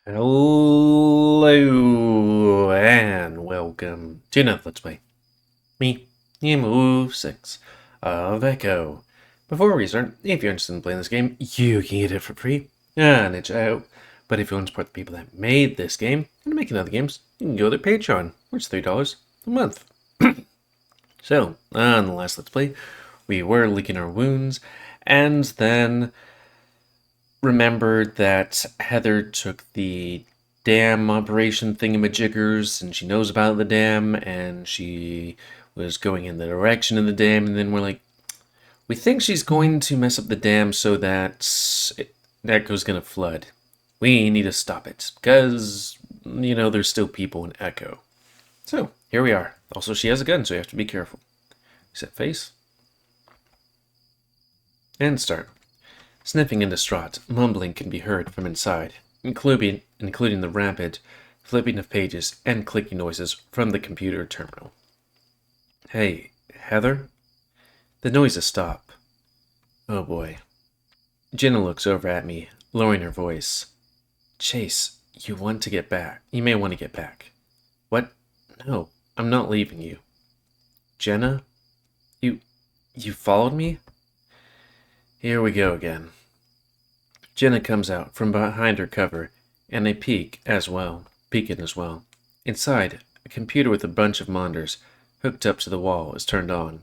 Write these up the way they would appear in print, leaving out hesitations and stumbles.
Hello and welcome to another Let's Play. Me, GamerWolfSix of Echo. Before we start, if you're interested in playing this game, you can get it for free and it's out. But if you want to support the people that made this game and making other games, you can go to their Patreon, which is $3 a month. So, on the last Let's Play, we were licking our wounds and then remembered that Heather took the dam operation thingamajiggers and she knows about the dam and she was going in the direction of the dam, and then we're like, we think she's going to mess up the dam so that Echo's gonna flood. We need to stop it because, you know, there's still people in Echo. So here we are. Also, she has a gun, so you have to be careful. Set face and start. Sniffing and distraught, mumbling can be heard from inside, including the rapid flipping of pages and clicking noises from the computer terminal. Hey, Heather? The noises stop. Oh boy. Jenna looks over at me, lowering her voice. Chase, you may want to get back. What? No, I'm not leaving you. Jenna? You followed me? Here we go again. Jenna comes out from behind her cover, and I peek in as well. Inside, a computer with a bunch of monitors hooked up to the wall is turned on.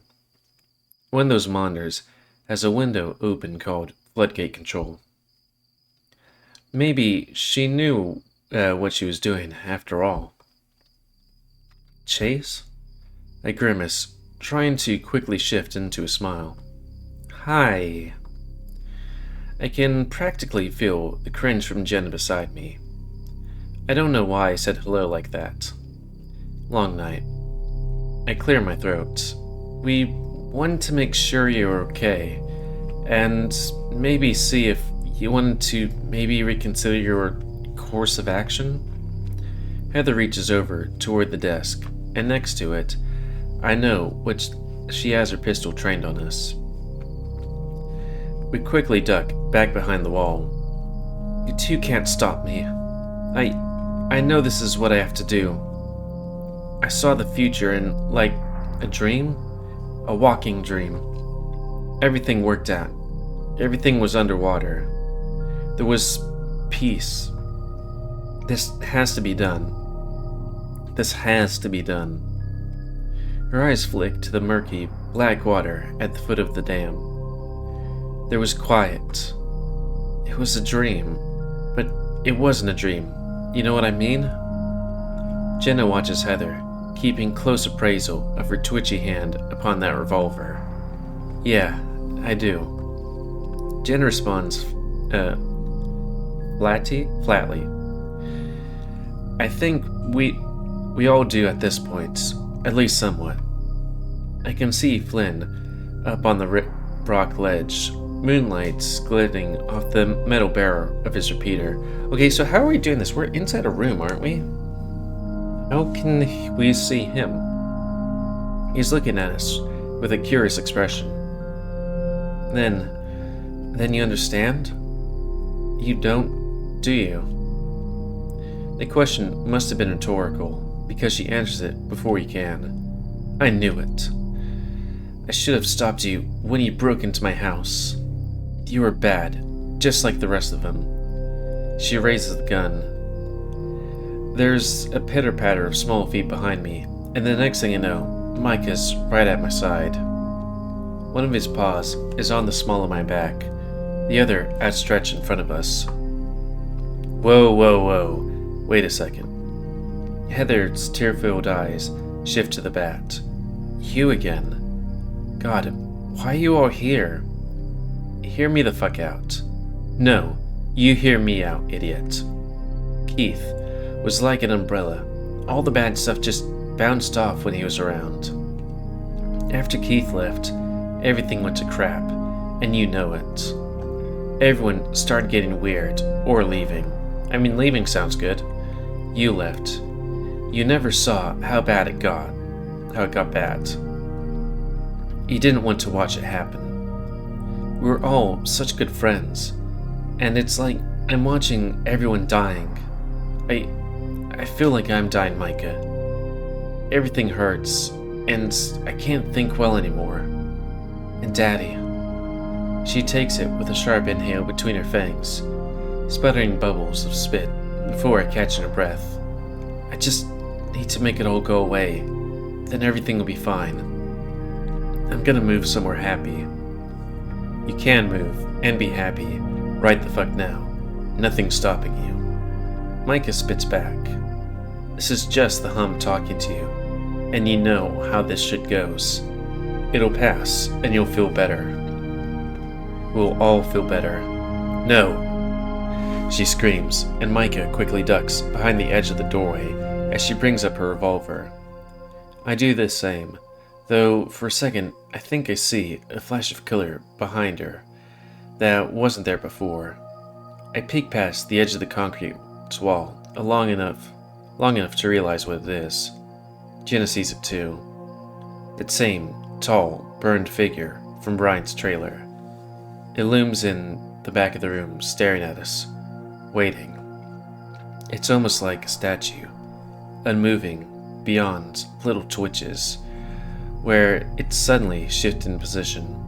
One of those monitors has a window open called Floodgate Control. Maybe she knew what she was doing after all. Chase? I grimace, trying to quickly shift into a smile. Hi. I can practically feel the cringe from Jenna beside me. I don't know why I said hello like that. Long night. I clear my throat. We wanted to make sure you were okay, and maybe see if you wanted to maybe reconsider your course of action. Heather reaches over toward the desk, and next to it, I know which she has her pistol trained on us. We quickly duck back behind the wall. You two can't stop me. I know this is what I have to do. I saw the future in, like, a dream? A walking dream. Everything worked out. Everything was underwater. There was peace. This has to be done. This has to be done. Her eyes flick to the murky, black water at the foot of the dam. There was quiet. It was a dream, but it wasn't a dream. You know what I mean? Jenna watches Heather, keeping close appraisal of her twitchy hand upon that revolver. Yeah, I do. Jenna responds, flatly. I think we all do at this point, at least somewhat. I can see Flynn up on the rock ledge, moonlight glinting off the metal barrel of his repeater. Okay, so how are we doing this? We're inside a room, aren't we? How can we see him? He's looking at us with a curious expression. Then you understand? You don't, do you? The question must have been rhetorical, because she answers it before he can. I knew it. I should have stopped you when you broke into my house. You were bad, just like the rest of them. She raises the gun. There's a pitter-patter of small feet behind me, and the next thing I know, Mike is right at my side. One of his paws is on the small of my back, the other outstretched in front of us. Whoa. Wait a second. Heather's tear-filled eyes shift to the bat. You again. God, why are you all here? Hear me the fuck out. No, you hear me out, idiot. Keith was like an umbrella. All the bad stuff just bounced off when he was around. After Keith left, everything went to crap, and you know it. Everyone started getting weird, or leaving. I mean, leaving sounds good. You left. You never saw how it got bad. You didn't want to watch it happen. We were all such good friends, and it's like I'm watching everyone dying. I feel like I'm dying, Micah. Everything hurts, and I can't think well anymore. And Daddy. She takes it with a sharp inhale between her fangs, sputtering bubbles of spit before catching her breath. I just need to make it all go away, then everything will be fine. I'm gonna move somewhere happy. You can move and be happy right the fuck now. Nothing's stopping you. Micah spits back. This is just the hum talking to you, and you know how this shit goes. It'll pass, and you'll feel better. We'll all feel better. No! She screams, and Micah quickly ducks behind the edge of the doorway as she brings up her revolver. I do the same, though for a second I think I see a flash of color behind her that wasn't there before. I peek past the edge of the concrete wall long enough to realize what it is. Jenna sees it too. That same tall, burned figure from Brian's trailer. It looms in the back of the room, staring at us, waiting. It's almost like a statue, unmoving beyond little twitches, where it suddenly shifts in position.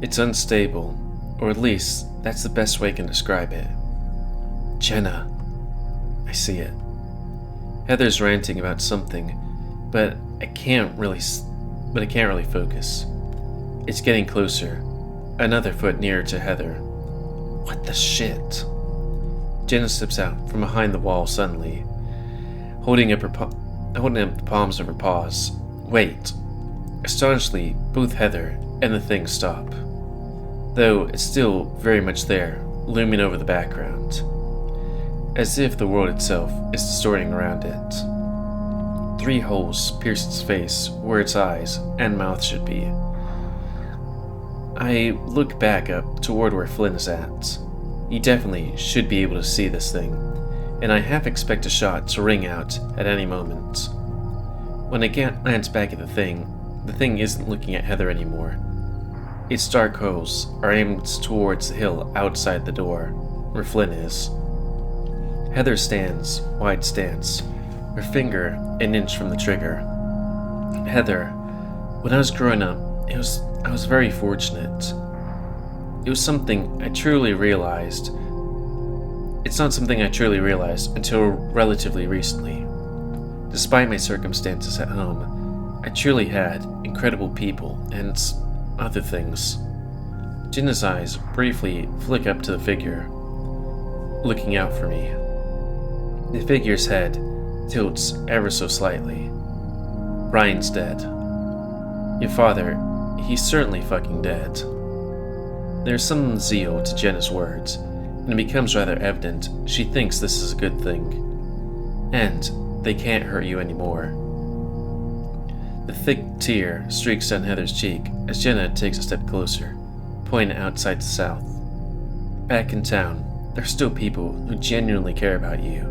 It's unstable, or at least that's the best way I can describe it. Jenna. I see it. Heather's ranting about something, but I can't really focus. It's getting closer, another foot nearer to Heather. What the shit? Jenna steps out from behind the wall suddenly, holding up the palms of her paws. Wait. Astonishingly, both Heather and the thing stop, though it's still very much there, looming over the background, as if the world itself is distorting around it. 3 holes pierce its face where its eyes and mouth should be. I look back up toward where Flynn is at. He definitely should be able to see this thing, and I half expect a shot to ring out at any moment. When I glance back at the thing isn't looking at Heather anymore. Its dark holes are aimed towards the hill outside the door, where Flynn is. Heather stands, wide stance, her finger an inch from the trigger. Heather, when I was growing up, I was very fortunate. It was something I truly realized. It's not something I truly realized until relatively recently. Despite my circumstances at home, I truly had incredible people and other things. Jenna's eyes briefly flick up to the figure, looking out for me. The figure's head tilts ever so slightly. Brian's dead. Your father, he's certainly fucking dead. There's some zeal to Jenna's words, and it becomes rather evident she thinks this is a good thing. And they can't hurt you anymore. The thick tear streaks down Heather's cheek as Jenna takes a step closer, pointing outside the south. Back in town, there are still people who genuinely care about you,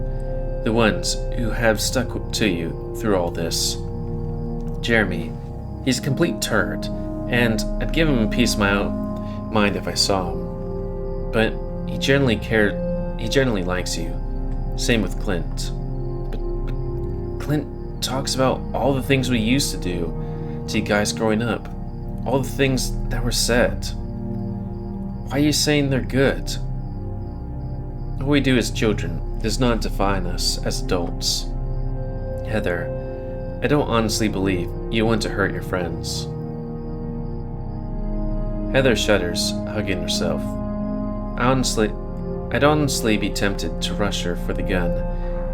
the ones who have stuck to you through all this. Jeremy, he's a complete turd, and I'd give him a piece of my mind if I saw him. But he generally likes you. Same with Clint. But Clint talks about all the things we used to do to you guys growing up. All the things that were said. Why are you saying they're good? What we do as children does not define us as adults. Heather, I don't honestly believe you want to hurt your friends. Heather shudders, hugging herself. I'd honestly be tempted to rush her for the gun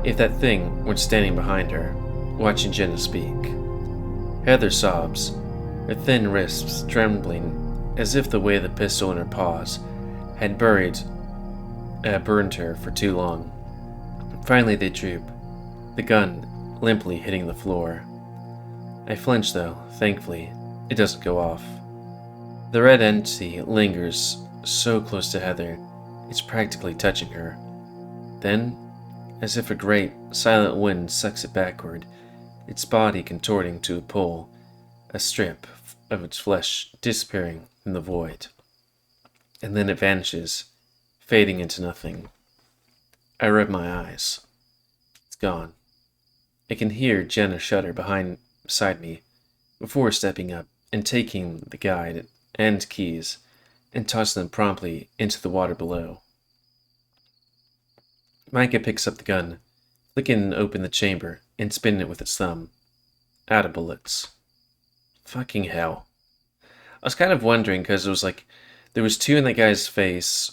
if that thing weren't standing behind her, watching Jenna speak. Heather sobs, her thin wrists trembling as if the weight of the pistol in her paws had burned her for too long. Finally they droop, the gun limply hitting the floor. I flinch though, thankfully, it doesn't go off. The red entity lingers so close to Heather, it's practically touching her. Then, as if a great, silent wind sucks it backward, its body contorting to a pull, a strip of its flesh disappearing in the void. And then it vanishes, fading into nothing. I rub my eyes. gone. I can hear Jenna shudder beside me before stepping up and taking the guide and keys and tossing them promptly into the water below. Micah picks up the gun, flicking open the chamber and spinning it with its thumb. Out of bullets. Fucking hell. I was kind of wondering because it was like there was two in that guy's face.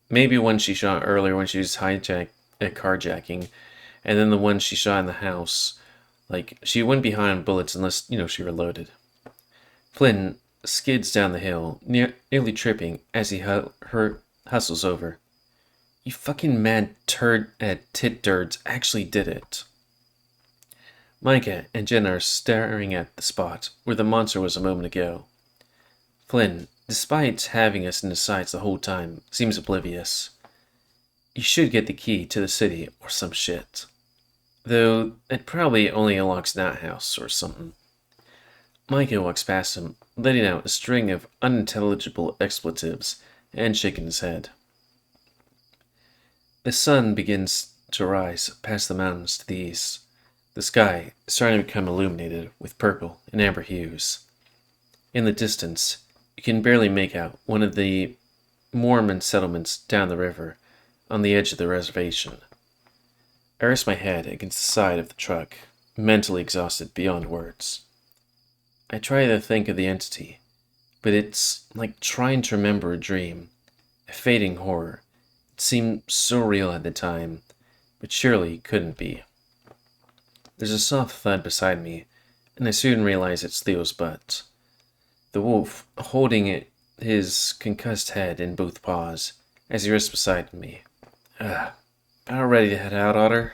Maybe one she shot earlier when she was carjacking, and then the one she shot in the house. Like, she wouldn't be high on bullets unless, she reloaded. Flynn skids down the hill, nearly tripping as he hustles over. You fucking mad tit dirds actually did it. Micah and Jenna are staring at the spot where the monster was a moment ago. Flynn, despite having us in his sights the whole time, seems oblivious. You should get the key to the city or some shit. Though, it probably only unlocks an outhouse or something. Micah walks past him, letting out a string of unintelligible expletives and shaking his head. The sun begins to rise past the mountains to the east. The sky is starting to become illuminated with purple and amber hues. In the distance, you can barely make out one of the Mormon settlements down the river on the edge of the reservation. I rest my head against the side of the truck, mentally exhausted beyond words. I try to think of the entity, but it's like trying to remember a dream, a fading horror. It seemed so real at the time, but surely couldn't be. There's a soft thud beside me, and I soon realize it's Theo's butt. The wolf holding his concussed head in both paws as he rests beside me. About ready to head out, Otter?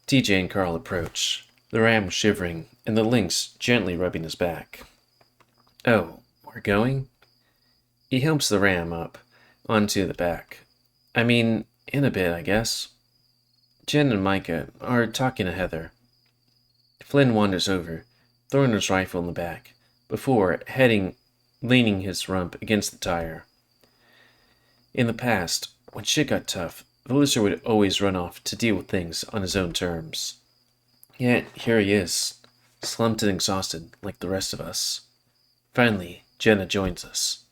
TJ and Carl approach, the ram shivering and the lynx gently rubbing his back. Oh, we're going? He helps the ram up onto the back. In a bit, I guess. Jen and Micah are talking to Heather. Flynn wanders over, throwing his rifle in the back, before leaning his rump against the tire. In the past, when shit got tough, the loser would always run off to deal with things on his own terms. Yet here he is, slumped and exhausted like the rest of us. Finally, Jenna joins us.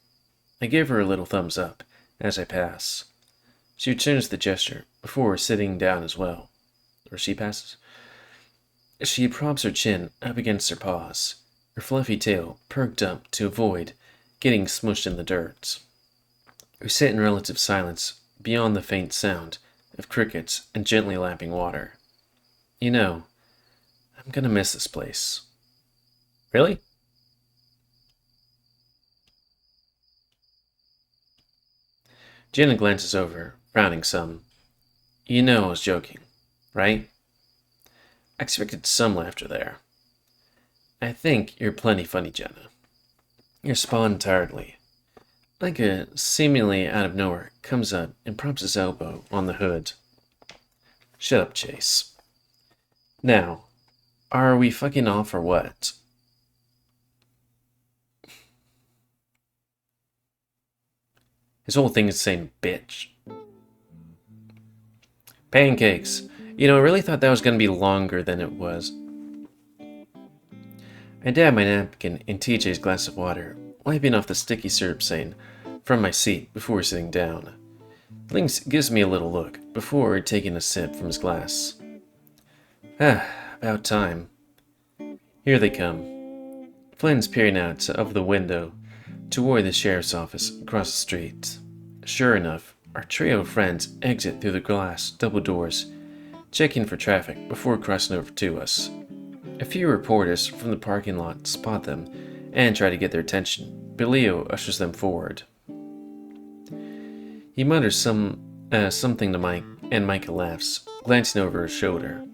I give her a little thumbs up as I pass. She returns the gesture before sitting down as well. Or she passes. She props her chin up against her paws, her fluffy tail perked up to avoid getting smushed in the dirt. We sit in relative silence beyond the faint sound of crickets and gently lapping water. I'm gonna miss this place. Really? Jenna glances over, frowning some. I was joking, right? I expected some laughter there. I think you're plenty funny, Jenna. You respond tiredly. Micah, seemingly out of nowhere, comes up and props his elbow on the hood. Shut up, Chase. Now, are we fucking off or what? His whole thing is saying bitch. Pancakes. I really thought that was going to be longer than it was. I dab my napkin in TJ's glass of water, wiping off the sticky syrup stain from my seat before sitting down. Lynx gives me a little look before taking a sip from his glass. About time. Here they come. Flynn's peering out of the window toward the sheriff's office across the street. Sure enough, our trio of friends exit through the glass double doors, checking for traffic before crossing over to us. A few reporters from the parking lot spot them and try to get their attention, but Leo ushers them forward. He mutters something to Mike, and Micah laughs, glancing over his shoulder.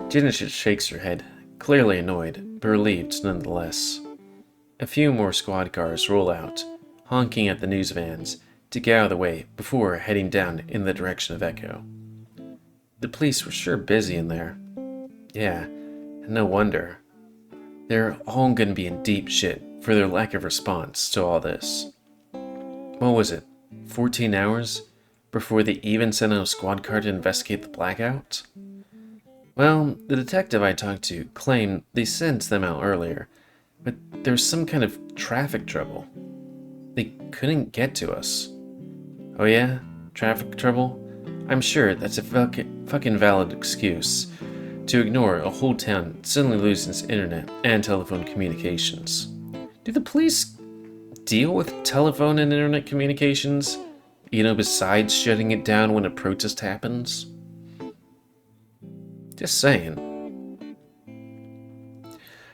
Jenna shakes her head, clearly annoyed, but relieved nonetheless. A few more squad cars roll out, honking at the news vans to get out of the way before heading down in the direction of Echo. The police were sure busy in there. Yeah, no wonder. They're all gonna be in deep shit for their lack of response to all this. What was it, 14 hours before they even sent out a squad car to investigate the blackout? Well, the detective I talked to claimed they sent them out earlier, but there was some kind of traffic trouble. They couldn't get to us. Oh yeah? Traffic trouble? I'm sure that's a fucking valid excuse to ignore a whole town suddenly losing its internet and telephone communications. Do the police deal with telephone and internet communications? Besides shutting it down when a protest happens? Just saying.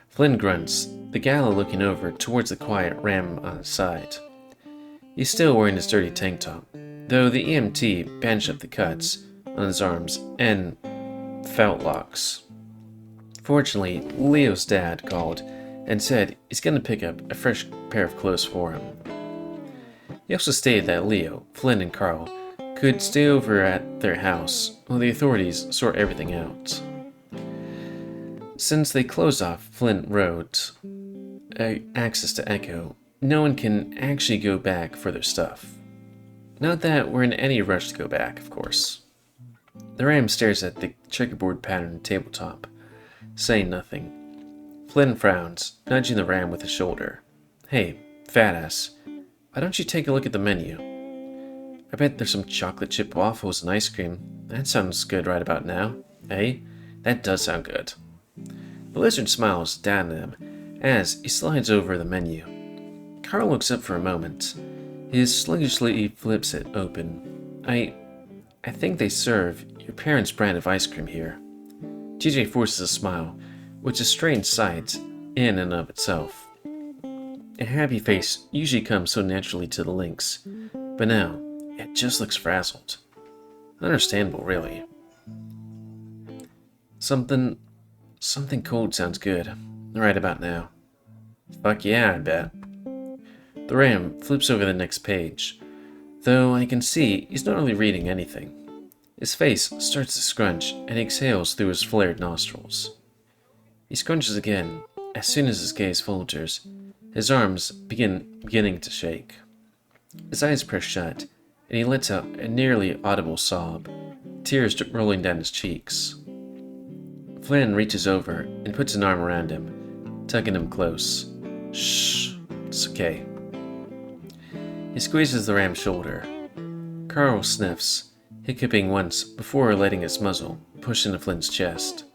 Flynn grunts, the gala looking over towards the quiet ram on his side. He's still wearing his dirty tank top, though the EMT bandaged up the cuts on his arms and felt locks. Fortunately, Leo's dad called and said he's going to pick up a fresh pair of clothes for him. He also stated that Leo, Flynn, and Carl could stay over at their house while the authorities sort everything out. Since they closed off Flint Road access to Echo, no one can actually go back for their stuff. Not that we're in any rush to go back, of course. The ram stares at the checkerboard pattern tabletop, saying nothing. Flynn frowns, nudging the ram with his shoulder. Hey, fat ass, why don't you take a look at the menu? I bet there's some chocolate chip waffles and ice cream. That sounds good right about now. Hey, that does sound good. The lizard smiles down at him as he slides over the menu. Carl looks up for a moment. He sluggishly flips it open. I think they serve your parents' brand of ice cream here. TJ forces a smile, which is a strange sight in and of itself. A happy face usually comes so naturally to the Lynx, but now it just looks frazzled. Understandable, really. Something cold sounds good, right about now. Fuck yeah, I bet. The ram flips over the next page, though I can see he's not really reading anything. His face starts to scrunch and he exhales through his flared nostrils. He scrunches again as soon as his gaze falters. His arms beginning to shake. His eyes press shut, and he lets out a nearly audible sob, tears rolling down his cheeks. Flynn reaches over and puts an arm around him, tugging him close. Shh, it's okay. He squeezes the ram's shoulder. Carl sniffs, hiccuping once before letting his muzzle push into Flynn's chest.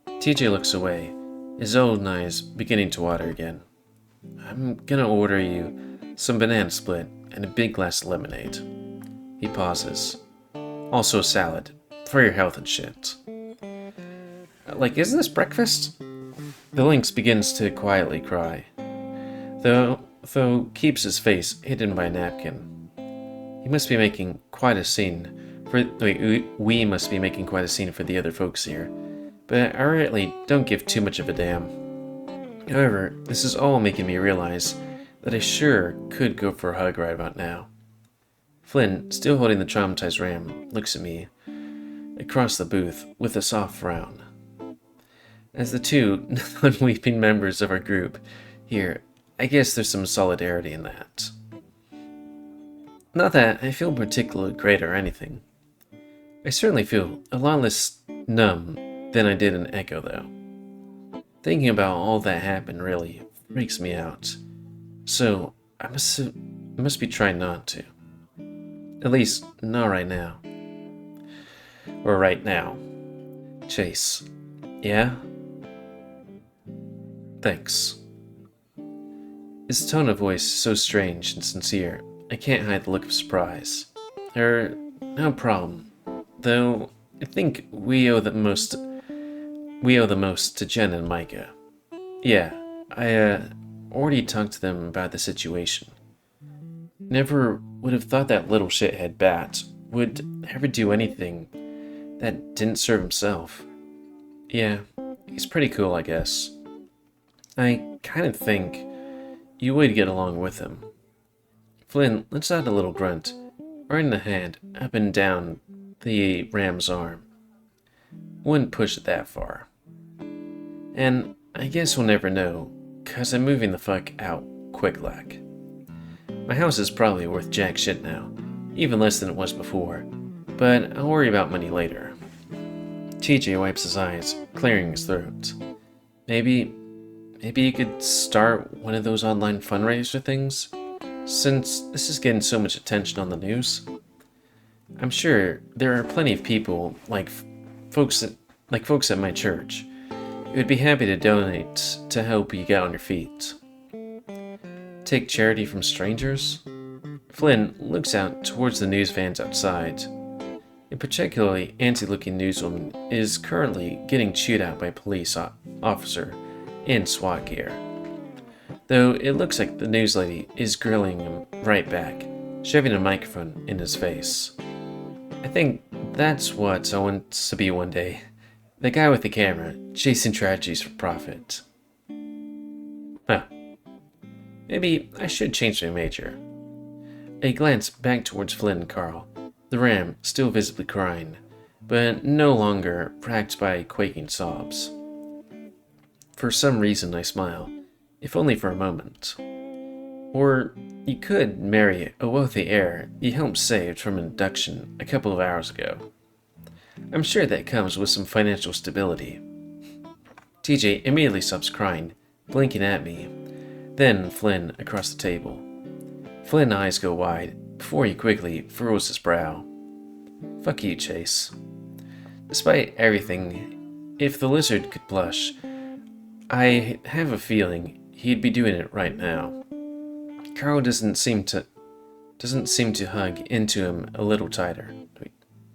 TJ looks away, his old eyes beginning to water again. I'm gonna order you some banana split and a big glass of lemonade. He pauses. Also a salad, for your health and shit. Isn't this breakfast? The Lynx begins to quietly cry, though keeps his face hidden by a napkin. He must be making quite a scene we must be making quite a scene for the other folks here, but I really don't give too much of a damn. However, this is all making me realize that I sure could go for a hug right about now. Flynn, still holding the traumatized ram, looks at me across the booth with a soft frown. As the two non-weeping members of our group here, I guess there's some solidarity in that. Not that I feel particularly great or anything. I certainly feel a lot less numb than I did in Echo, though. Thinking about all that happened really freaks me out. So, I must be trying not to. At least, not right now. Or right now. Chase. Yeah? Thanks. His tone of voice is so strange and sincere, I can't hide the look of surprise. No problem. Though, I think we owe the most to Jen and Micah. Yeah, I already talked to them about the situation. Never would have thought that little shithead Bat would ever do anything that didn't serve himself. Yeah, he's pretty cool, I guess. I kind of think you would get along with him. Flynn lets out a little grunt, running a hand up and down the ram's arm. Wouldn't push it that far. And I guess we'll never know, 'cause I'm moving the fuck out quick-like. My house is probably worth jack shit now, even less than it was before, but I'll worry about money later. TJ wipes his eyes, clearing his throat. Maybe you could start one of those online fundraiser things? Since this is getting so much attention on the news. I'm sure there are plenty of people folks at my church who would be happy to donate to help you get on your feet. Take charity from strangers? Flynn looks out towards the news vans outside. A particularly antsy-looking newswoman is currently getting chewed out by a police officer in SWAT gear. Though it looks like the news lady is grilling him right back, shoving a microphone in his face. I think that's what I want to be one day. The guy with the camera, chasing tragedies for profit. Huh. Maybe I should change my major. A glance back towards Flynn and Carl, the ram still visibly crying, but no longer racked by quaking sobs. For some reason I smile, if only for a moment. Or you could marry a wealthy heir you helped save from an abduction a couple of hours ago. I'm sure that comes with some financial stability. TJ immediately stops crying, blinking at me, then Flynn across the table. Flynn's eyes go wide before he quickly furrows his brow. Fuck you, Chase. Despite everything, if the lizard could blush, I have a feeling he'd be doing it right now. Carl doesn't seem to hug into him a little tighter.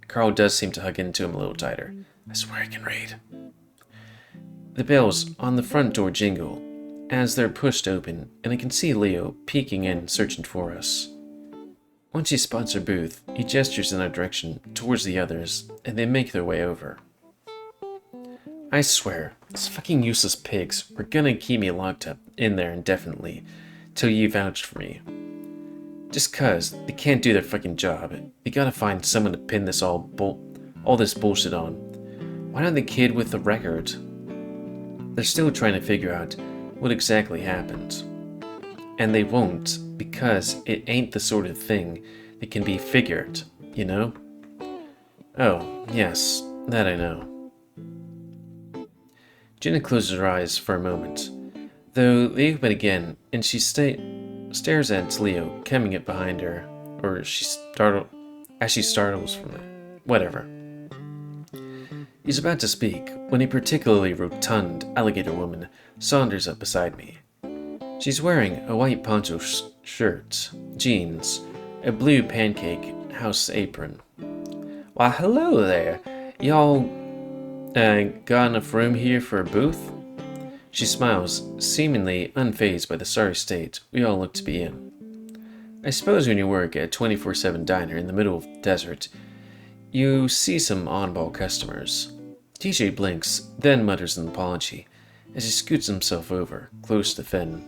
Carl does seem to hug into him a little tighter. I swear I can read. The bells on the front door jingle as they're pushed open, and I can see Leo peeking in, searching for us. Once he spots our booth, he gestures in our direction towards the others, and they make their way over. I swear, these fucking useless pigs were gonna keep me locked up in there indefinitely, till you vouched for me. Just 'cause they can't do their fucking job, they gotta find someone to pin this all this bullshit on. Why not the kid with the record? They're still trying to figure out what exactly happened. And they won't, because it ain't the sort of thing that can be figured, you know? Oh, yes, that I know. Jenna closes her eyes for a moment, though they open again, and she stares at Leo coming up behind her, or she startles from it. Whatever. He's about to speak when a particularly rotund alligator woman saunters up beside me. She's wearing a white poncho shirt, jeans, a blue pancake house apron. Why, hello there. Y'all got enough room here for a booth? She smiles, seemingly unfazed by the sorry state we all look to be in. I suppose when you work at a 24/7 diner in the middle of the desert, you see some oddball customers. TJ blinks, then mutters an apology as he scoots himself over, close to Finn.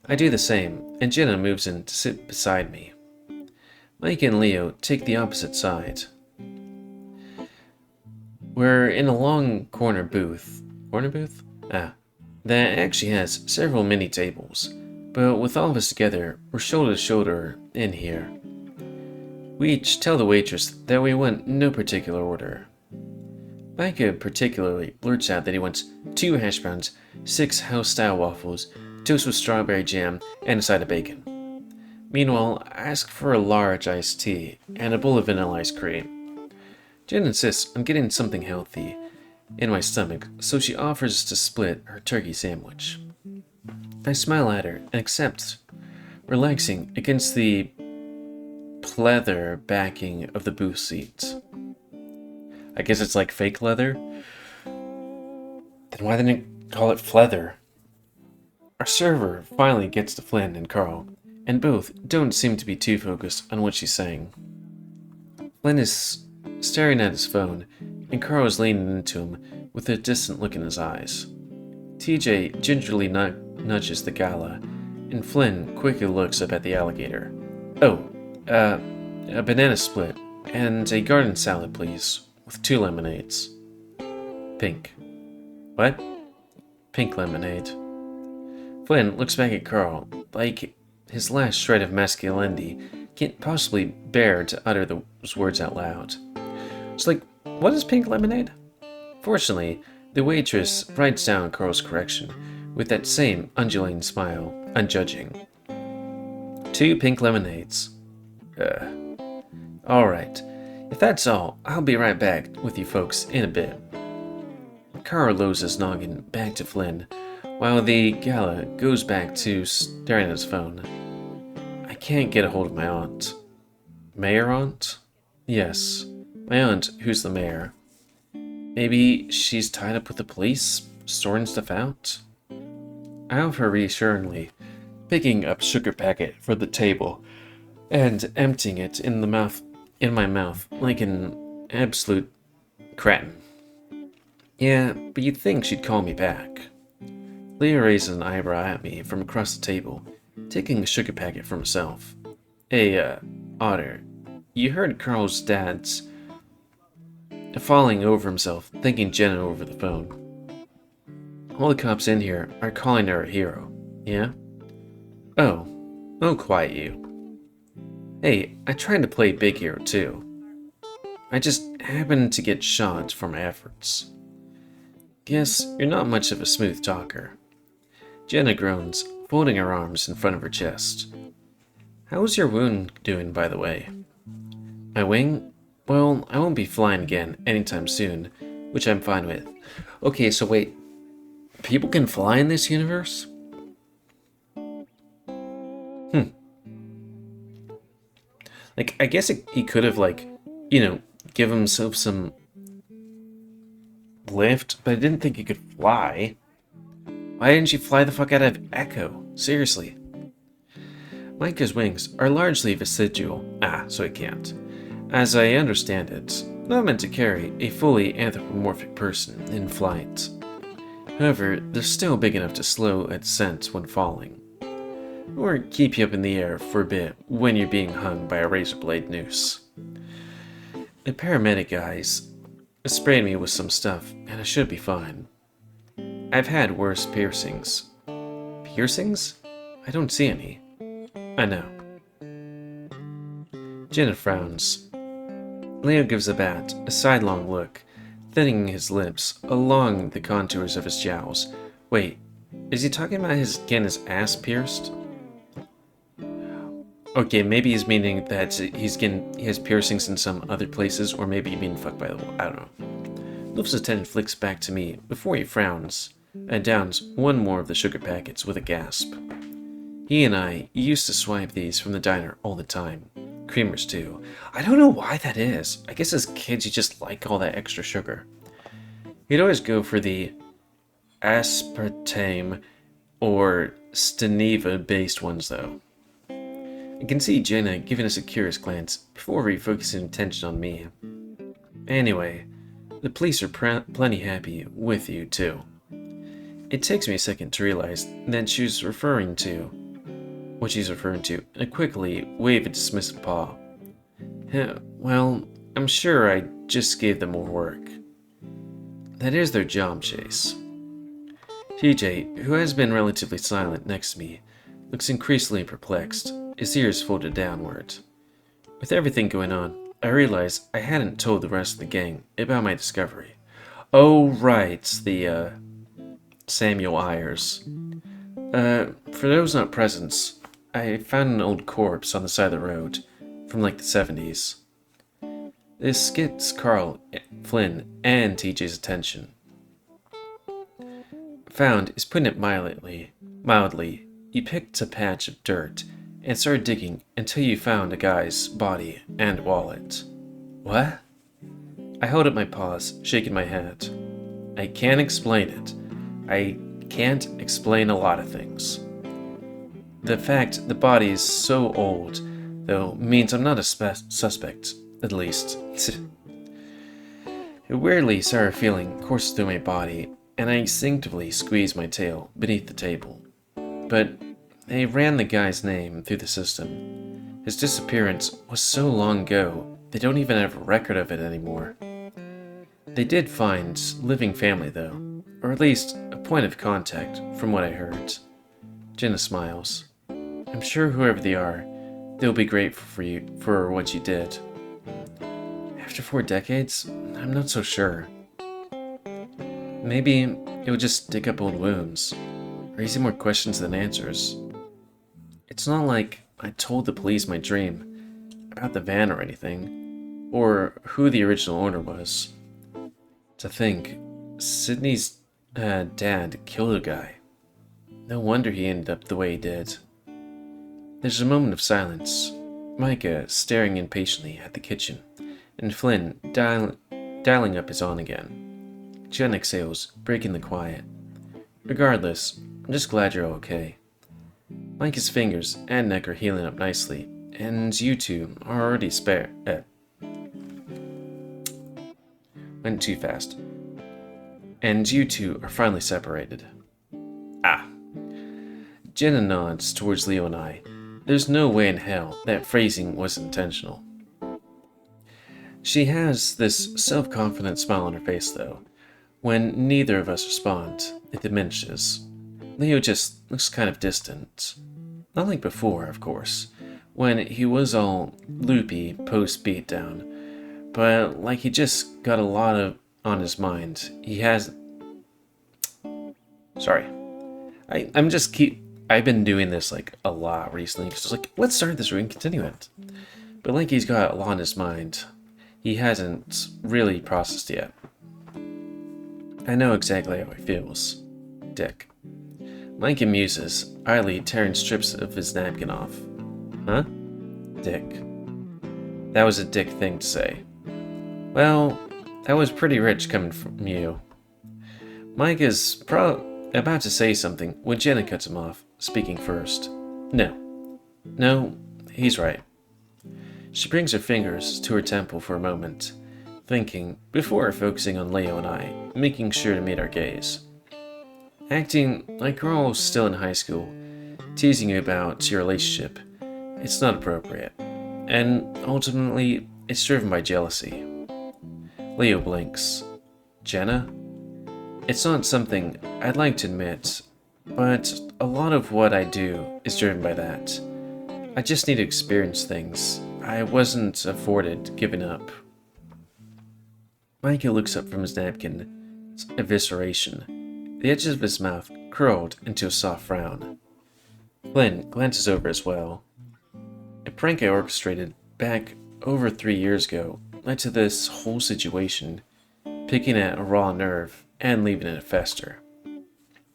I do the same, and Jenna moves in to sit beside me. Mike and Leo take the opposite side. We're in a long corner booth. That actually has several mini tables, but with all of us together, we're shoulder to shoulder in here. We each tell the waitress that we want no particular order. Micah particularly blurts out that he wants 2 hash browns, 6 house-style waffles, toast with strawberry jam, and a side of bacon. Meanwhile, I ask for a large iced tea and a bowl of vanilla ice cream. Jen insists on getting something healthy in my stomach, so she offers to split her turkey sandwich. I smile at her and accept, relaxing against the pleather backing of the booth seat. I guess it's like fake leather? Then why didn't it call it pleather? Our server finally gets to Flynn and Carl, and both don't seem to be too focused on what she's saying. Flynn is staring at his phone, and Carl is leaning into him with a distant look in his eyes. TJ gingerly nudges the gala, and Flynn quickly looks up at the alligator. Oh, a banana split, and a garden salad, please, with 2 lemonades. Pink. What? Pink lemonade. Flynn looks back at Carl, like his last shred of masculinity can't possibly bear to utter those words out loud. It's like, What is pink lemonade? Fortunately, the waitress writes down Carl's correction with that same undulating smile, unjudging. 2 pink lemonades. Alright. If that's all, I'll be right back with you folks in a bit. Carl lowers his noggin back to Flynn, while the gala goes back to staring at his phone. I can't get a hold of my aunt. Mayor aunt? Yes, my aunt who's the mayor. Maybe she's tied up with the police, sorting stuff out? I offer reassuringly, picking up sugar packet from the table and emptying it in my mouth like an absolute cretin. Yeah, but you'd think she'd call me back. Leah raises an eyebrow at me from across the table, taking a sugar packet from herself. Hey, Otter, you heard Carl's dad's falling over himself, thanking Jenna over the phone. All the cops in here are calling her a hero, yeah? Oh, quiet you. Hey, I tried to play big hero too. I just happened to get shot for my efforts. Guess you're not much of a smooth talker. Jenna groans, folding her arms in front of her chest. How's your wound doing, by the way? My wing? Well, I won't be flying again anytime soon, which I'm fine with. Okay, so wait. People can fly in this universe? Like, I guess he could have, like, give himself some lift, but I didn't think he could fly. Why didn't you fly the fuck out of Echo? Seriously. Micah's wings are largely vestigial. So he can't. As I understand it, not meant to carry a fully anthropomorphic person in flight. However, they're still big enough to slow a descent when falling, or keep you up in the air for a bit when you're being hung by a razor blade noose. The paramedic guys sprayed me with some stuff, and I should be fine. I've had worse piercings. Piercings? I don't see any. I know. Jenna frowns. Leo gives the bat a sidelong look, thinning his lips along the contours of his jowls. Wait, is he talking about getting his ass pierced? Okay, maybe he's meaning that he has piercings in some other places, or maybe being fucked by the wall. I don't know. Luft's attention flicks back to me before he frowns and downs one more of the sugar packets with a gasp. He and I used to swipe these from the diner all the time. Creamers too. I don't know why that is. I guess as kids you just like all that extra sugar. He'd always go for the aspartame or steneva based ones though. I can see Jenna giving us a curious glance before refocusing attention on me. Anyway, the police are plenty happy with you too. It takes me a second to realize that she's referring to what she's referring to, and I quickly wave a dismissive paw. Well, I'm sure I just gave them more work. That is their job, Chase. TJ, who has been relatively silent next to me, looks increasingly perplexed, his ears folded downward. With everything going on, I realized I hadn't told the rest of the gang about my discovery. Oh, right, the, Samuel Ayers. For those not present, I found an old corpse on the side of the road, from like the 70s. This gets Carl, Flynn, and TJ's attention. Found is putting it mildly. You picked a patch of dirt and started digging until you found a guy's body and wallet. What? I held up my paws, shaking my head. I can't explain it. I can't explain a lot of things. The fact the body is so old, though, means I'm not a suspect, at least. A weirdly sour feeling courses through my body, and I instinctively squeeze my tail beneath the table. But they ran the guy's name through the system. His disappearance was so long ago, they don't even have a record of it anymore. They did find living family, though, or at least a point of contact, from what I heard. Jenna smiles. I'm sure whoever they are, they'll be grateful for what you did. After 4 decades? I'm not so sure. Maybe it would just dig up old wounds, raising more questions than answers. It's not like I told the police my dream about the van or anything, or who the original owner was. To think, Sydney's dad killed a guy. No wonder he ended up the way he did. There's a moment of silence, Micah staring impatiently at the kitchen, and Flynn dialing up his on again. Jen exhales, breaking the quiet. Regardless, I'm just glad you're okay. Micah's fingers and neck are healing up nicely, and you two are already went too fast. And you two are finally separated. Ah. Jenna nods towards Leo and I. There's no way in hell that phrasing was intentional. She has this self-confident smile on her face, though. When neither of us respond, it diminishes. Leo just looks kind of distant. Not like before, of course, when he was all loopy post-beatdown, but like he just got a lot on his mind. He has... Sorry. I've been doing this like a lot recently, because it's like, let's start this and continue it. But like he's got a lot on his mind. He hasn't really processed yet. I know exactly how he feels. Dick. Mike muses, idly tearing strips of his napkin off. Huh? Dick. That was a dick thing to say. Well, that was pretty rich coming from you. Mike is about to say something when Jenna cuts him off, speaking first. No, he's right. She brings her fingers to her temple for a moment, thinking before focusing on Leo and I, making sure to meet our gaze. Acting like we're all still in high school, teasing you about your relationship, it's not appropriate. And ultimately, it's driven by jealousy. Leo blinks. Jenna? It's not something I'd like to admit, but a lot of what I do is driven by that. I just need to experience things I wasn't afforded giving up. Micah looks up from his napkin, evisceration. The edges of his mouth curled into a soft frown. Flynn glances over as well. A prank I orchestrated back over 3 years ago led to this whole situation, picking at a raw nerve and leaving it fester.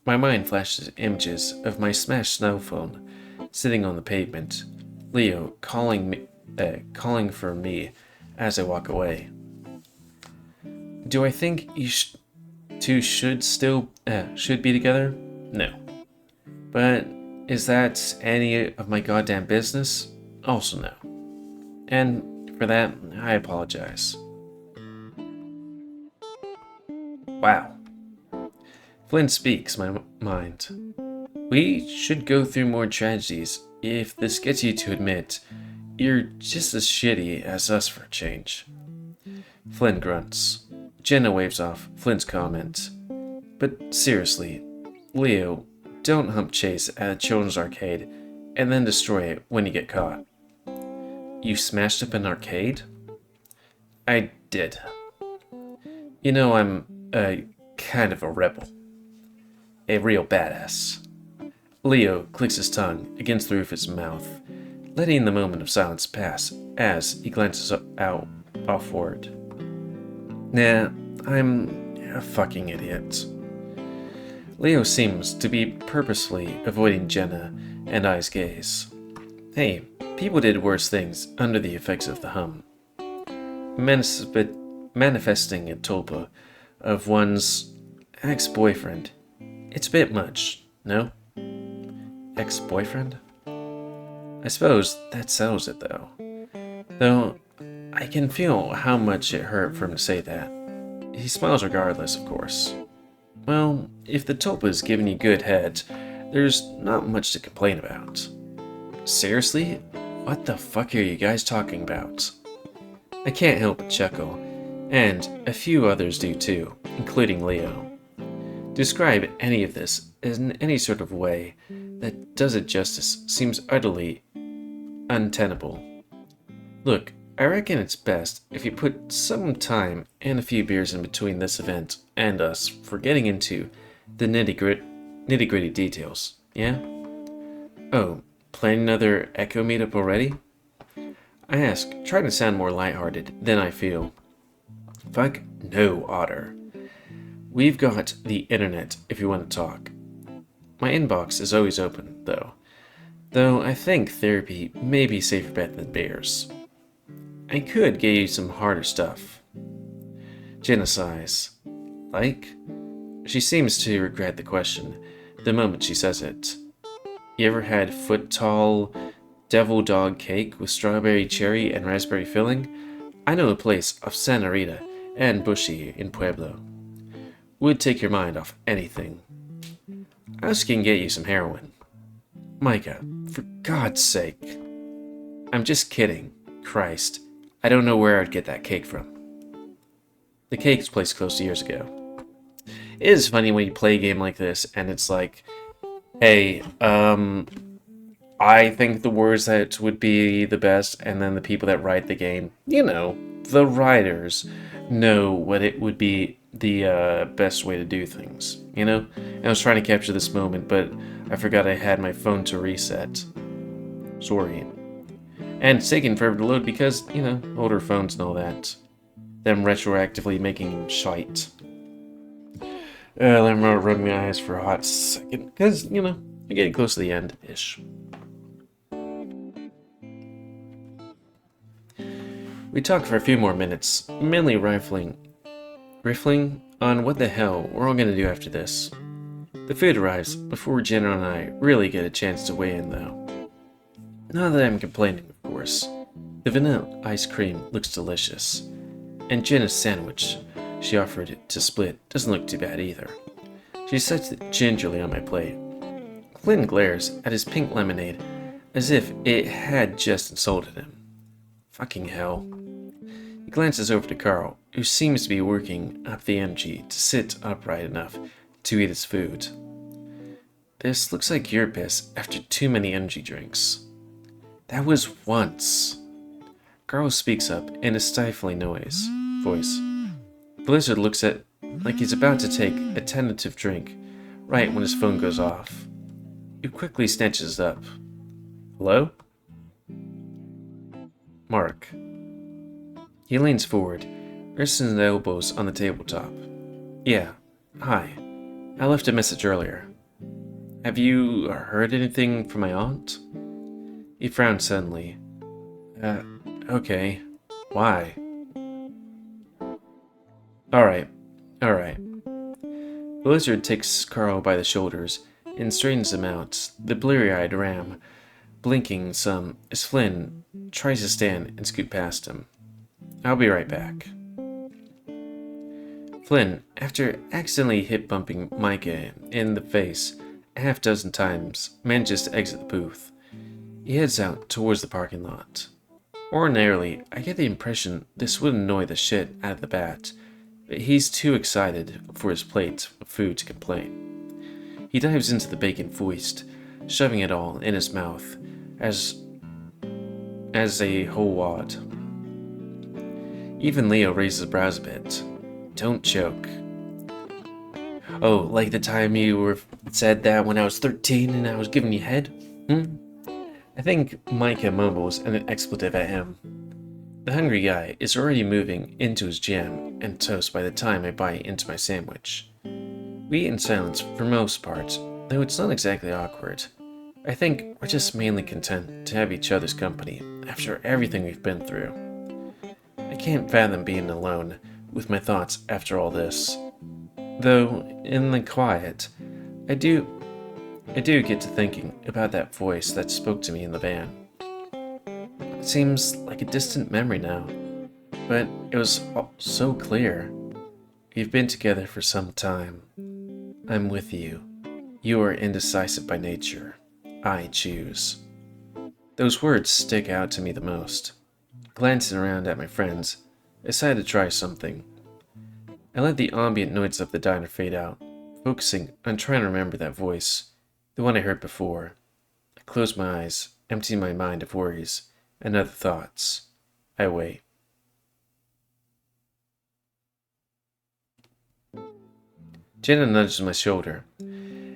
My mind flashes images of my smashed cell phone sitting on the pavement, Leo calling for me as I walk away. Do I think you two should be together? No. But is that any of my goddamn business? Also no. And for that, I apologize. Wow. Flynn speaks my mind. We should go through more tragedies if this gets you to admit you're just as shitty as us for a change. Flynn grunts. Jenna waves off Flynn's comment. But seriously, Leo, don't hump chase at a children's arcade and then destroy it when you get caught. You smashed up an arcade? I did. You know, I'm kind of a rebel. A real badass. Leo clicks his tongue against the roof of his mouth, letting the moment of silence pass as he glances out offward. Nah, I'm a fucking idiot. Leo seems to be purposefully avoiding Jenna and I's gaze. Hey, people did worse things under the effects of the hum. Manifesting a tulpa of one's ex-boyfriend. It's a bit much, no? Ex-boyfriend? I suppose that settles it, though. Though, I can feel how much it hurt for him to say that. He smiles regardless, of course. Well, if the tulpa's giving you good head, there's not much to complain about. Seriously? What the fuck are you guys talking about? I can't help but chuckle, and a few others do too, including Leo. Describe any of this in any sort of way that does it justice seems utterly untenable. Look, I reckon it's best if you put some time and a few beers in between this event and us for getting into the nitty-gritty details, yeah? Oh, planning another Echo meetup already? I ask, trying to sound more lighthearted than I feel. Fuck no, Otter. We've got the internet if you want to talk. My inbox is always open, though. Though I think therapy may be a safer bet than bears. I could get you some harder stuff. Jenna sighs. Like? She seems to regret the question the moment she says it. You ever had foot-tall devil dog cake with strawberry, cherry, and raspberry filling? I know a place off Santa Rita and Bushy in Pueblo. Would take your mind off anything. I also can get you some heroin. Micah, for God's sake. I'm just kidding. Christ. I don't know where I'd get that cake from. The cake's placed close to years ago. It is funny when you play a game like this and it's like, hey, I think the words that would be the best, and then the people that write the game, the writers know what it would be the best way to do things, And I was trying to capture this moment, but I forgot I had my phone to reset. Sorry. And it's taking forever to load because, older phones and all that. Them retroactively making shite. Let me rub my eyes for a hot second, because, we're getting close to the end-ish. We talk for a few more minutes, mainly riffling on what the hell we're all going to do after this. The food arrives before Jenna and I really get a chance to weigh in, though. Not that I'm complaining, of course. The vanilla ice cream looks delicious, and Jenna's sandwich she offered to split doesn't look too bad either. She sets it gingerly on my plate. Flynn glares at his pink lemonade as if it had just insulted him. Fucking hell. He glances over to Carl, who seems to be working up the energy to sit upright enough to eat his food. This looks like your piss after too many energy drinks. That was once. Carl speaks up in a stifling voice. Blizzard looks at like he's about to take a tentative drink right when his phone goes off. He quickly snatches it up. Hello? Mark. He leans forward, resting his elbows on the tabletop. Yeah, hi. I left a message earlier. Have you heard anything from my aunt? He frowned suddenly. Okay. Why? Alright. Blizzard takes Carl by the shoulders and straightens him out, the bleary-eyed ram blinking some as Flynn tries to stand and scoot past him. I'll be right back. Flynn, after accidentally hip-bumping Micah in the face a half-dozen times, manages to exit the booth. He heads out towards the parking lot. Ordinarily, I get the impression this would annoy the shit out of the bat, but he's too excited for his plate of food to complain. He dives into the bacon foist, shoving it all in his mouth as a whole wad. Even Leo raises his brows a bit. Don't choke. Oh, like the time you said that when I was 13 and I was giving you head? I think Micah mumbles an expletive at him. The hungry guy is already moving into his jam and toast by the time I bite into my sandwich. We eat in silence for most part, though it's not exactly awkward. I think we're just mainly content to have each other's company after everything we've been through. I can't fathom being alone with my thoughts after all this. Though, in the quiet, I do get to thinking about that voice that spoke to me in the van. It seems like a distant memory now, but it was so clear. We've been together for some time. I'm with you. You are indecisive by nature. I choose. Those words stick out to me the most. Glancing around at my friends, I decided to try something. I let the ambient noise of the diner fade out, focusing on trying to remember that voice, the one I heard before. I closed my eyes, emptying my mind of worries and other thoughts. I wait. Jenna nudges my shoulder,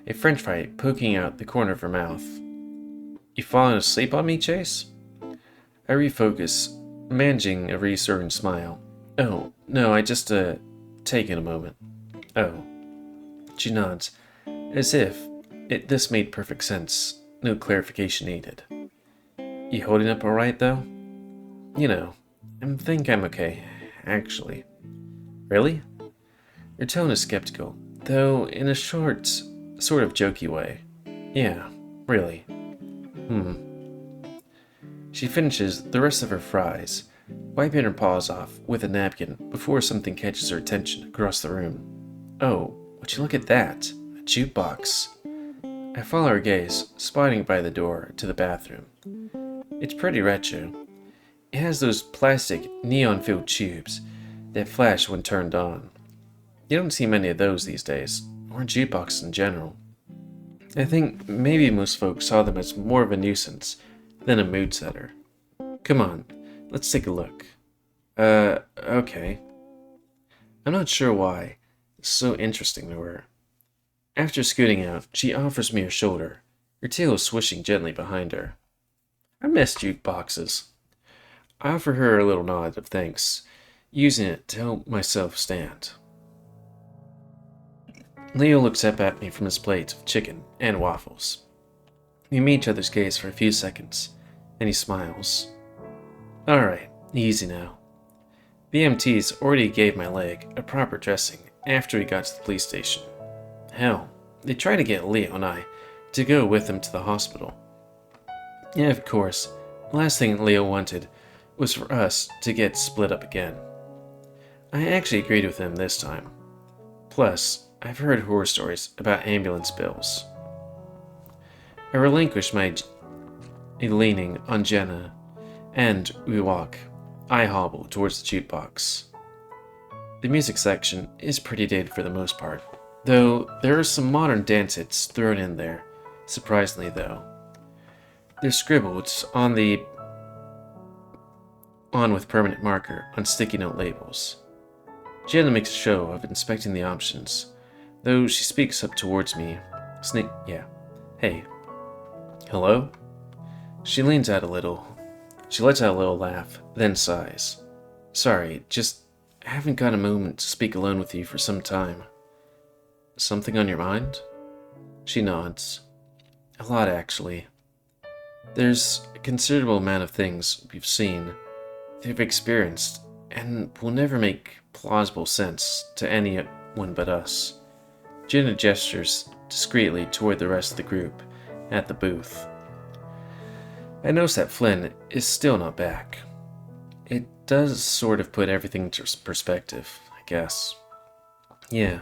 a french fry poking out the corner of her mouth. You falling asleep on me, Chase? I refocus, managing a reassuring smile. Oh, no, I just, taking a moment. Oh. She nods, as if this made perfect sense. No clarification needed. You holding up alright, though? You know, I think I'm okay, actually. Really? Your tone is skeptical, though in a short, sort of jokey way. Yeah, really. She finishes the rest of her fries, wiping her paws off with a napkin before something catches her attention across the room. Oh, would you look at that? A jukebox. I follow her gaze, spotting it by the door to the bathroom. It's pretty retro. It has those plastic, neon-filled tubes that flash when turned on. You don't see many of those these days, or jukeboxes in general. I think maybe most folks saw them as more of a nuisance than a mood setter. Come on, let's take a look. Okay. I'm not sure why. It's so interesting to her. After scooting out, she offers me her shoulder, her tail swishing gently behind her. I miss jukeboxes. I offer her a little nod of thanks, using it to help myself stand. Leo looks up at me from his plate of chicken and waffles. We meet each other's gaze for a few seconds, and he smiles. Alright, easy now. The EMTs already gave my leg a proper dressing after we got to the police station. Hell, they tried to get Leo and I to go with them to the hospital. And of course, the last thing Leo wanted was for us to get split up again. I actually agreed with him this time. Plus, I've heard horror stories about ambulance bills. I relinquish my leaning on Jenna, and we walk. I hobble towards the jukebox. The music section is pretty dated for the most part, though there are some modern dance hits thrown in there, surprisingly though. They're scribbled on with permanent marker on sticky note labels. Jenna makes a show of inspecting the options, though she speaks up towards me. Hey. Hello? She leans out a little. She lets out a little laugh, then sighs. Sorry, just haven't got a moment to speak alone with you for some time. Something on your mind? She nods. A lot, actually. There's a considerable amount of things we've seen, we've experienced, and will never make plausible sense to anyone but us. Jenna gestures discreetly toward the rest of the group at the booth. I notice that Flynn is still not back. It does sort of put everything into perspective, I guess. Yeah.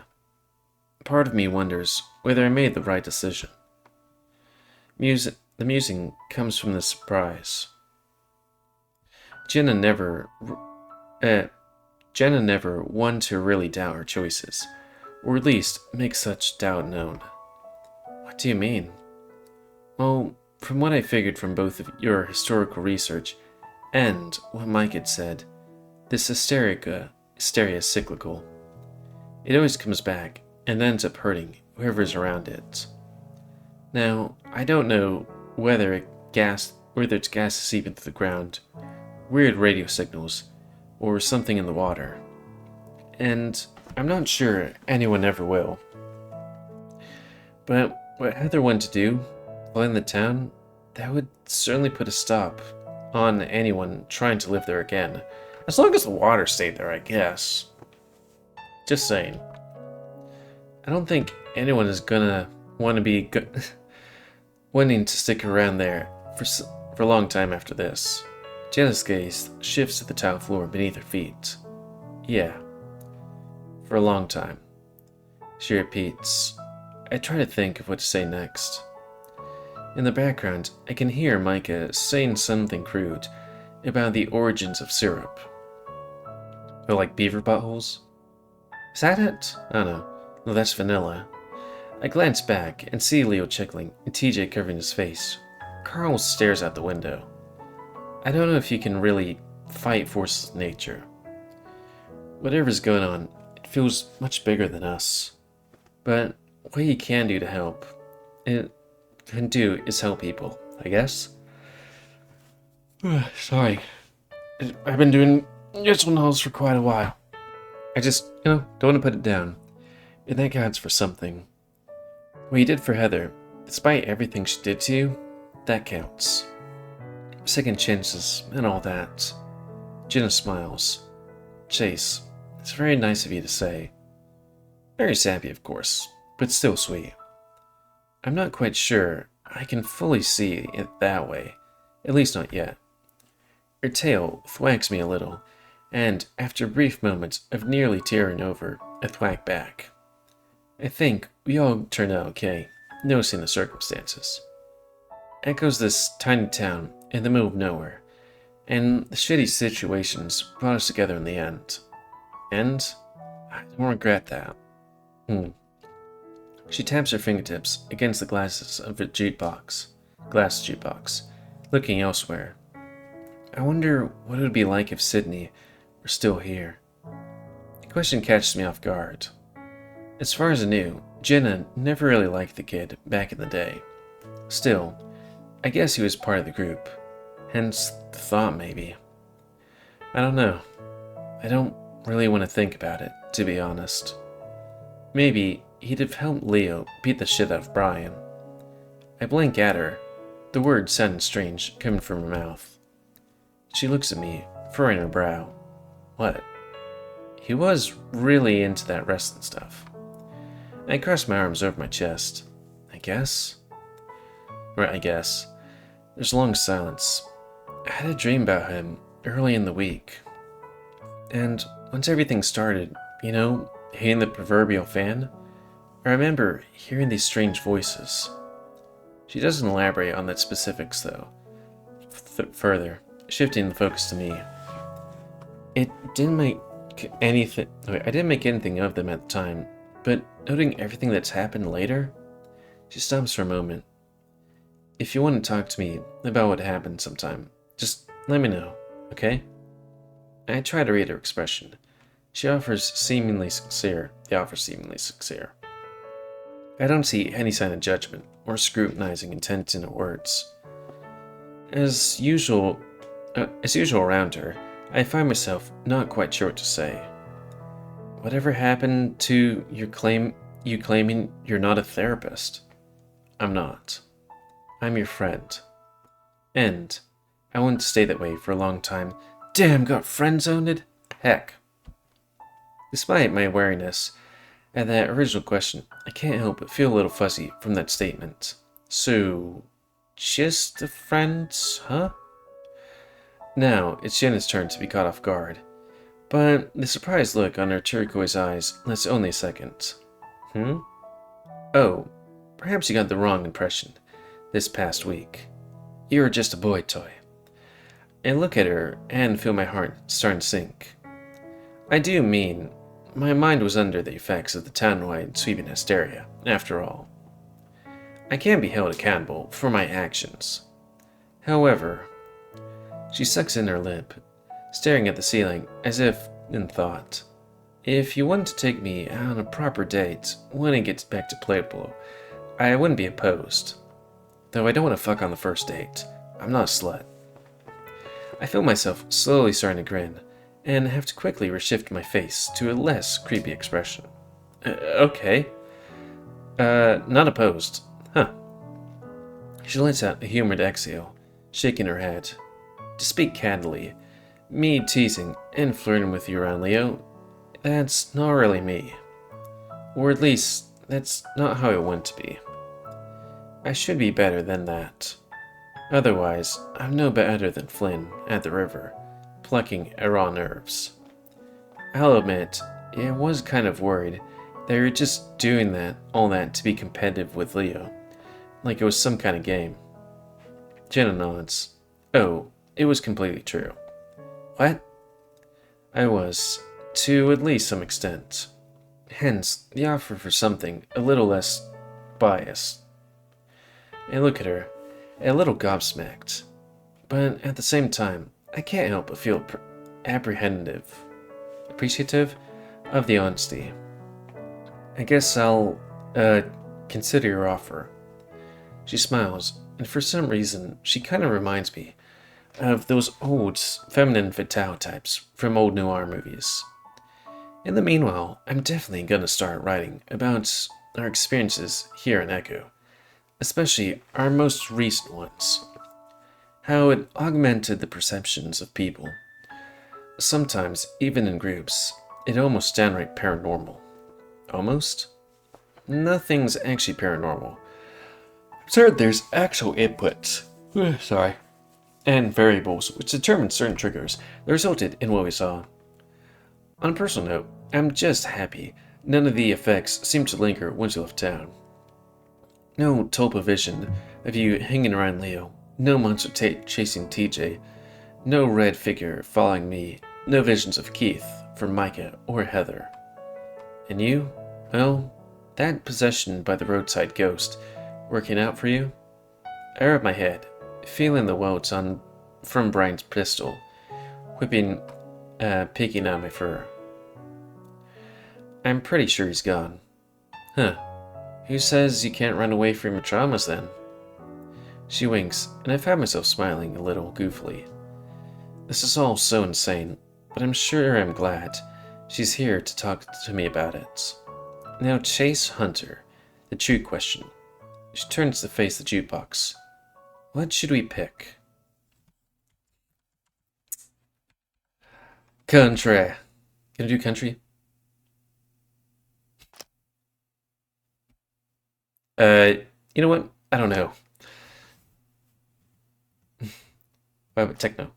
Part of me wonders whether I made the right decision. The musing comes from the surprise. Jenna never one to really doubt her choices, or at least make such doubt known. What do you mean? Well, from what I figured from both of your historical research and what Mike had said, this hysteria is cyclical. It always comes back and ends up hurting whoever's around it. Now, I don't know whether it's gas seeping through the ground, weird radio signals, or something in the water. And I'm not sure anyone ever will. But what Heather wanted to do, in the town, that would certainly put a stop on anyone trying to live there again. As long as the water stayed there, I guess. Just saying. I don't think anyone is gonna want to be wanting to stick around there for a long time after this. Jenna's gaze shifts to the tile floor beneath her feet. Yeah. For a long time. She repeats. I try to think of what to say next. In the background, I can hear Micah saying something crude about the origins of syrup. Or like beaver buttholes? Is that it? Oh no. No, that's vanilla. I glance back and see Leo chuckling and TJ covering his face. Carl stares out the window. I don't know if you can really fight forces of nature. Whatever's going on, it feels much bigger than us. But what you can do to help, is help people, I guess. Sorry. I've been doing mental notes for quite a while. I just, don't want to put it down. And that counts for something. What you did for Heather, despite everything she did to you, that counts. Second chances and all that. Jenna smiles. Chase, it's very nice of you to say. Very sappy, of course, but still sweet. I'm not quite sure I can fully see it that way, at least not yet. Her tail thwacks me a little, and after brief moments of nearly tearing over, I thwack back. I think we all turned out okay, noticing the circumstances. Echoes this tiny town in the middle of nowhere, and the shitty situations brought us together in the end. And I don't regret that. She taps her fingertips against the glasses of the glass jukebox, looking elsewhere. I wonder what it would be like if Sydney were still here. The question catches me off guard. As far as I knew, Jenna never really liked the kid back in the day. Still, I guess he was part of the group, hence the thought maybe. I don't know. I don't really want to think about it, to be honest. Maybe he'd have helped Leo beat the shit out of Brian. I blink at her, the words sounding strange coming from her mouth. She looks at me, furrowing her brow. What? He was really into that wrestling stuff. I cross my arms over my chest. I guess? There's a long silence. I had a dream about him early in the week. And once everything started, hitting the proverbial fan, I remember hearing these strange voices. She doesn't elaborate on the specifics, though. Further, shifting the focus to me. I didn't make anything of them at the time, but noting everything that's happened later, she stops for a moment. If you want to talk to me about what happened sometime, just let me know, okay? I try to read her expression. The offer is seemingly sincere. I don't see any sign of judgment or scrutinizing intent in her words. As usual around her, I find myself not quite sure what to say. Whatever happened to you claiming you're not a therapist? I'm not. I'm your friend. And I wanted to stay that way for a long time. Damn, got friend-zoned? Heck. Despite my wariness at that original question, I can't help but feel a little fuzzy from that statement. So, just a friend, huh? Now, it's Jenna's turn to be caught off guard. But the surprised look on her turquoise eyes lasts only a second. Oh, perhaps you got the wrong impression this past week. You're just a boy toy. I look at her and feel my heart starting to sink. I do mean, my mind was under the effects of the town-wide sweeping hysteria, after all. I can't be held accountable for my actions. However, she sucks in her lip, staring at the ceiling as if in thought. If you wanted to take me out on a proper date when it gets back to Pueblo, I wouldn't be opposed. Though I don't want to fuck on the first date. I'm not a slut. I feel myself slowly starting to grin, and have to quickly reshift my face to a less creepy expression. Okay. Not opposed. Huh. She lets out a humored exhale, shaking her head. To speak candidly, me teasing and flirting with you around Leo, that's not really me. Or at least, that's not how I want to be. I should be better than that. Otherwise, I'm no better than Flynn at the river, plucking at raw nerves. I'll admit, I was kind of worried that you're just doing all that to be competitive with Leo, like it was some kind of game. Jenna nods. Oh, it was completely true. What? I was, to at least some extent. Hence, the offer for something a little less biased. I look at her, a little gobsmacked, but at the same time, I can't help but feel appreciative of the honesty. I guess I'll, consider your offer. She smiles, and for some reason, she kind of reminds me of those old feminine fatale types from old noir movies. In the meanwhile, I'm definitely gonna start writing about our experiences here in Echo, especially our most recent ones. How it augmented the perceptions of people. Sometimes, even in groups, it almost downright paranormal. Almost? Nothing's actually paranormal. Absurd, there's actual inputs. Sorry. And variables which determine certain triggers that resulted in what we saw. On a personal note, I'm just happy none of the effects seem to linger once you left town. No tulpa vision of you hanging around Leo, no monster chasing TJ, no red figure following me, no visions of Keith from Micah or Heather. And you? Well, that possession by the roadside ghost working out for you? I rub my head, feeling the welts from Brian's pistol, picking at my fur. I'm pretty sure he's gone. Huh. Who says you can't run away from your traumas then? She winks, and I find myself smiling a little goofily. This is all so insane, but I'm sure I'm glad she's here to talk to me about it. Now Chase Hunter, the true question. She turns to face the jukebox. What should we pick? Country. Can I do country? You know what? I don't know. What about techno?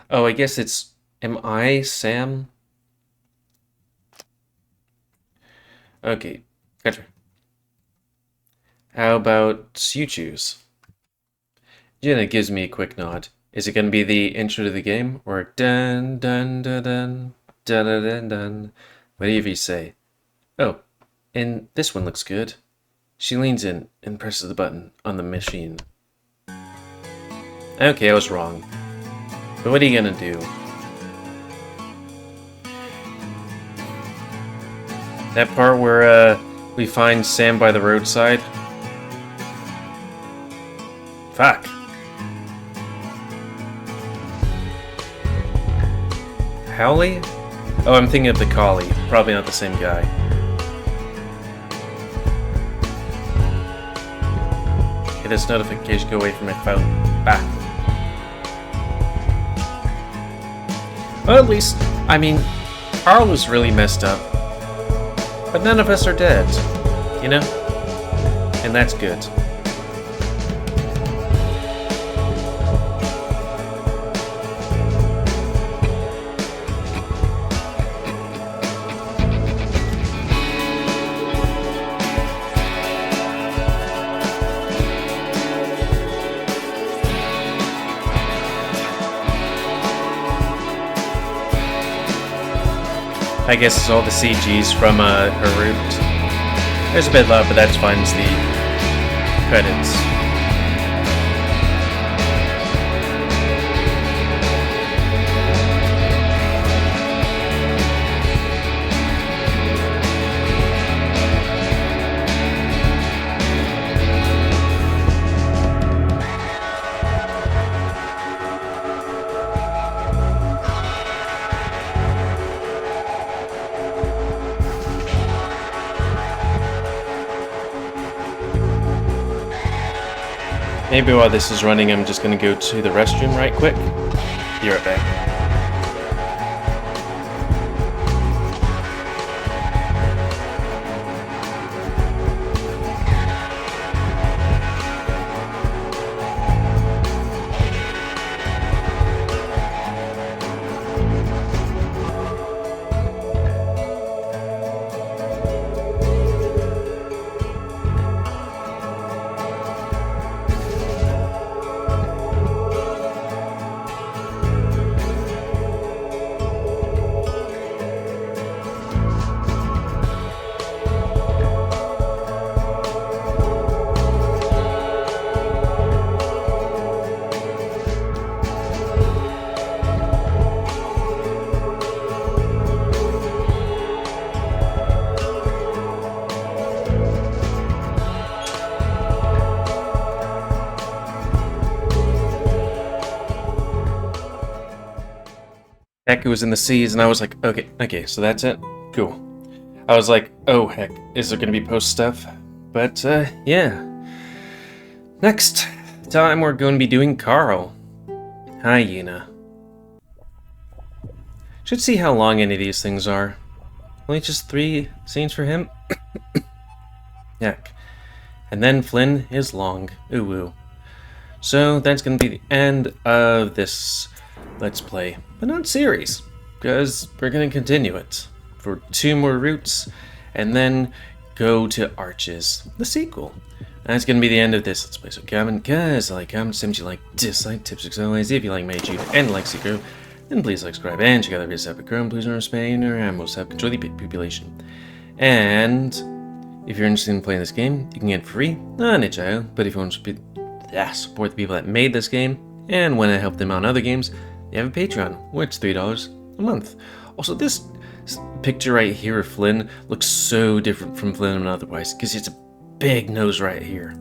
Oh, I guess it's... Am I Sam? Okay, country. How about you choose? Jenna gives me a quick nod. Is it going to be the intro to the game? Or dun dun dun dun dun dun dun dun? Whatever you say. Oh, and this one looks good. She leans in and presses the button on the machine. Okay, I was wrong. But what are you gonna do? That part where we find Sam by the roadside? Fuck. Howley? Oh, I'm thinking of the collie. Probably not the same guy. Get this notification, go away from my phone. Ah. Well, at least, I mean, Carl was really messed up. But none of us are dead, you know? And that's good. I guess it's all the CGs from her route. There's a bit loud, but that's fine. It's the credits. Maybe while this is running, I'm just going to go to the restroom right quick. Be right back. Heck, it was in the seas, and I was like, okay, so that's it? Cool. I was like, oh heck, is there gonna be post stuff? But, yeah. Next time we're going to be doing Carl. Hyena. Should see how long any of these things are. Only just 3 scenes for him? Heck. And then Flynn is long. Ooh woo. So that's gonna be the end of this Let's Play, but not series, because we're gonna continue it for 2 more routes, and then go to Arches, the sequel. That's gonna be the end of this Let's Play. So comment, guys, comment, see what you like, dislike, tips, as always. If you like my YouTube and like Seeker, then please like, subscribe, and check out the videos up Chrome. Please don't Spain or animals help control the population. And if you're interested in playing this game, you can get it free on itch.io. But if you want to support the people that made this game and want to help them out on other games, they have a Patreon, which is $3 a month. Also, this picture right here of Flynn looks so different from Flynn and otherwise, because it's a big nose right here.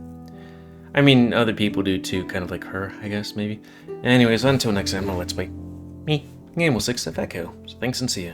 I mean, other people do too, kind of like her, I guess, maybe. Anyways, until next time, Let's Play me, GamerWolfSix, So thanks and see ya.